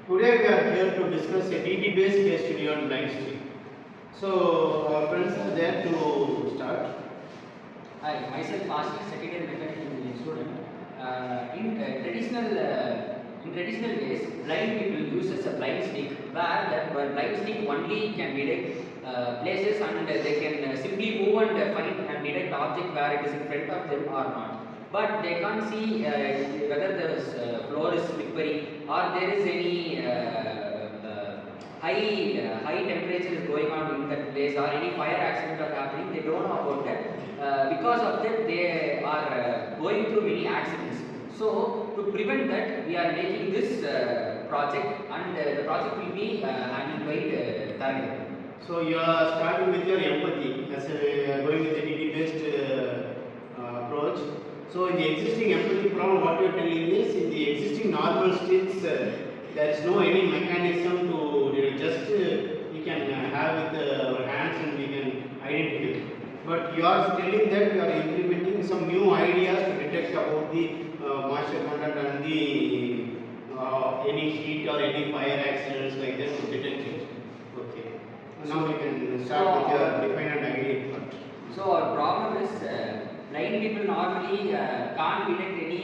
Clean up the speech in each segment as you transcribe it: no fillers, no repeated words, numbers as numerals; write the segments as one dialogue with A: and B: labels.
A: Today we are here to discuss a DT-based case study on blind streak. So our friends are there to start.
B: Hi, myself Ashish, second year mechanical engineering student. In traditional days, blind people uses a blind stick where blind stick only can detect places and they can simply move and find and detect object where it is in front of them or not. But they can't see whether the floor is slippery or there is any high temperature is going on in that place or any fire accident are happening. They don't know about that. Because of that, they are going through many accidents. So to prevent that, we are making this project, and the project will be handled by Target.
A: So you are starting with your empathy as a going with the DT-based approach. So in the existing empathy problem, what you are telling is in the existing normal sticks, there is no any mechanism to just we can have with our hands and we can identify. But you are telling that you are implementing some new ideas to detect about the moisture content and the any heat or any fire accidents like that to detect it. Okay. Now we can start with your defined idea part.
B: So our problem is blind people normally can't detect any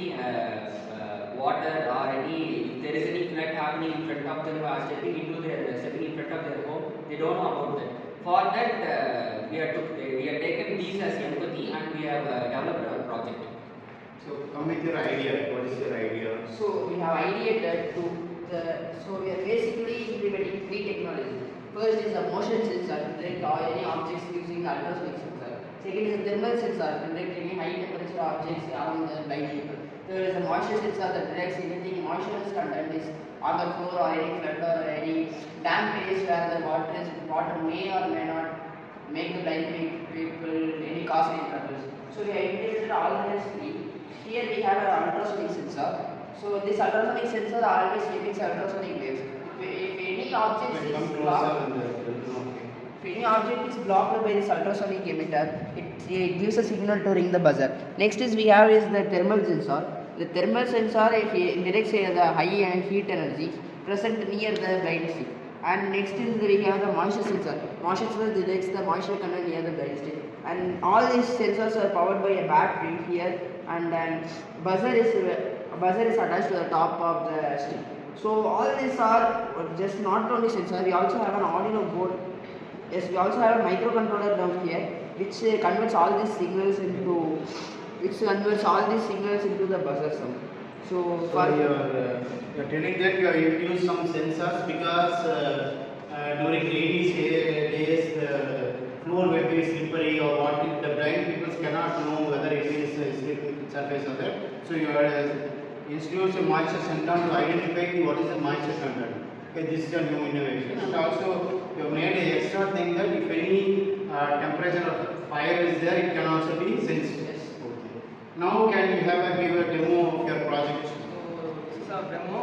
B: water or any, if there is any flood happening in front of them or stepping in front of their home, they don't know about that. For that, we have taken these as empathy and we have developed our project.
A: So come with your idea. What is your idea?
C: So we have ideated so we are basically implementing three technologies. First is the motion sensor to detect any objects using the ultrasonic sensor. Second is the thermal sensor to detect any high temperature objects around the blind people. Third is the moisture sensor that detects anything moisture content is on the floor or any flood or any damp place where the water may or may not make the blind people any cause any troubles. So we have integrated all these three. Here we have an ultrasonic sensor. So this ultrasonic sensor always emits ultrasonic waves. If any object is blocked, by this ultrasonic emitter, it gives a signal to ring the buzzer. Next is we have is the thermal sensor. The thermal sensor it detects the high heat energy present near the blind stick. And next is we have the moisture sensor. Moisture sensor detects the moisture content near the blind stick. And all these sensors are powered by a battery here, and then buzzer is attached to the top of the stick. So all these are just not only sensor. We also have an Arduino board. Yes, we also have a microcontroller down here, which converts all these signals into the buzzer sound. So
A: you're telling that you have used some sensors because during rainy days the floor may be slippery or what if the blind people cannot know whether it is slippery surface or that. So you are introduced a moisture sensor to identify what is the moisture content. Okay, this is a new innovation, and also you have made an extra thing that if any temperature of fire is there, it can also be sensed.
C: yes.
A: Okay. Now can you give a demo of your project?
D: So this is our demo.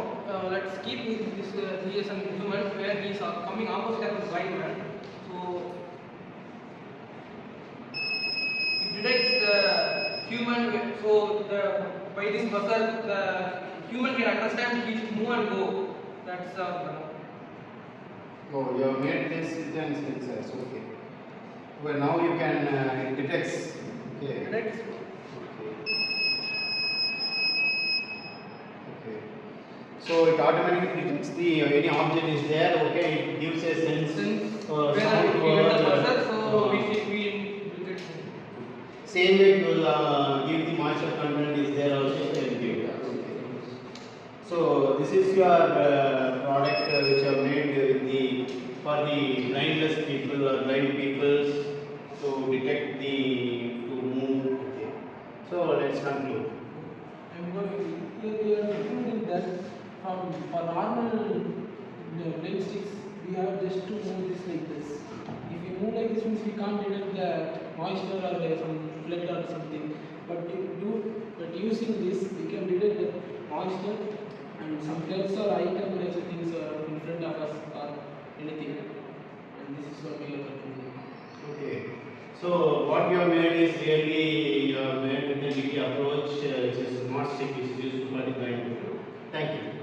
D: Let's keep this he is a human where he is coming opposite of the blind man. So it detects the human. So by this buzzer, the human can understand he should move and go. That's our demo.
A: Oh, you have made this with an sensors. Okay. Well, now you can it detects. Okay.
D: Detects.
A: Okay. So it automatically detects the any object is there. Okay, it gives a sense.
D: Where
A: Sound
D: we
A: to
D: the buzzer, so
A: uh,
D: we detect.
A: Same way it will give the moisture content is there also. It will give. So this is your product which you have made for the blindless people or blind people to detect to move. Okay. So let's conclude.
E: We are concluding that for normal blind sticks, we have just to move this like this. If we move like this, means we can't detect the moisture or some flood or something. But using this, we can detect the moisture and some floods or high temperature things in front of us or anything. And this is what we are concluding.
A: Okay. So what you have made is really you have made with the DT approach, which is smart stick, which is used for the blind people. Thank you.